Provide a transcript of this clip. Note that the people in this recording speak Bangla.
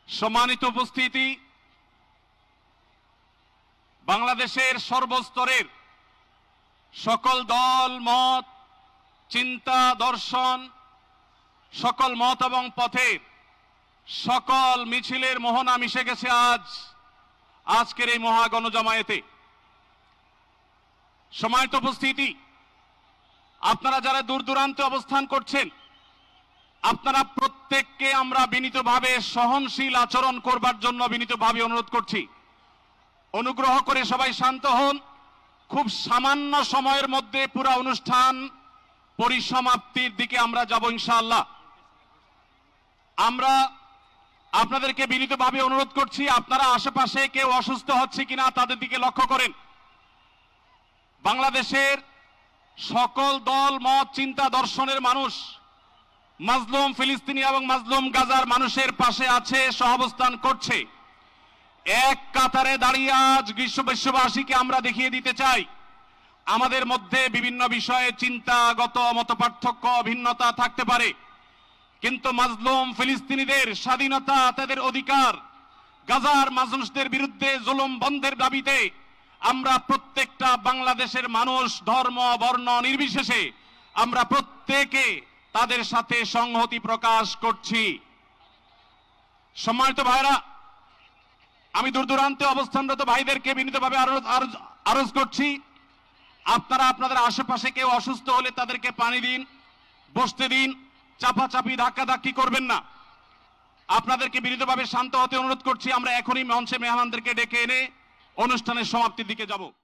সম্মানিত উপস্থিতি, বাংলাদেশের সর্বস্তরের সকল দল মত, চিন্তা, দর্শন, সকল মত এবং পথের সকল মিছিলের মোহনা মিশে গেছে আজকের এই মহা গণজামায়াতে। সম্মানিত উপস্থিতি, আপনারা যারা দূর দূরান্তে অবস্থান করছেন, আপনারা প্রত্যেককে আমরা বিনীতভাবে সহনশীল আচরণ করবার জন্য বিনীতভাবে অনুরোধ করছি। অনুগ্রহ করে সবাই শান্ত হন। খুব সামান্য সময়ের মধ্যে পুরো অনুষ্ঠান পরিসমাপ্তির দিকে আমরা যাব ইনশাআল্লাহ। আমরা আপনাদেরকে বিনীতভাবে অনুরোধ করছি, আপনারা আশেপাশে কেউ অসুস্থ হচ্ছে কিনা তাদের দিকে লক্ষ্য করেন। বাংলাদেশের সকল দল মত, চিন্তা, দর্শনের মানুষ মাজলুম ফিলিস্তিনি এবং মাজলুম গাজার মানুষের পাশে আছে, সহাবস্থান করছে। এক কাতারে দাঁড়িয়ে আজ বিশ্ববাসীকে আমরা দেখিয়ে দিতে চাই, আমাদের মধ্যে বিভিন্ন বিষয়ে চিন্তাগত মতপার্থক্য, ভিন্নতা থাকতে পারে, কিন্তু মাজলুম ফিলিস্তিনিদের স্বাধীনতা, তাদের অধিকার, গাজার মানুষদের বিরুদ্ধে জুলুম বন্ধের দাবিতে আমরা প্রত্যেকটা বাংলাদেশের মানুষ ধর্ম বর্ণ নির্বিশেষে আমরা প্রত্যেকে তাদের সাথে সংহতি প্রকাশ করছি। সম্মানিত ভাইরা, আমি দূর দূরান্তে অবস্থানরত ভাইদেরকে বিনীতভাবে আরজ করছি, আপনারা আপনাদের আশেপাশে কেউ অসুস্থ হলে তাদেরকে পানি দিন, বসতে দিন, চাপাচাপি ধাক্কাধাক্কি করবেন না। আপনাদেরকে বিনীতভাবে শান্ত হতে অনুরোধ করছি। আমরা এখনই মঞ্চে মেহমানদেরকে ডেকে এনে অনুষ্ঠানের সমাপ্তির দিকে যাব।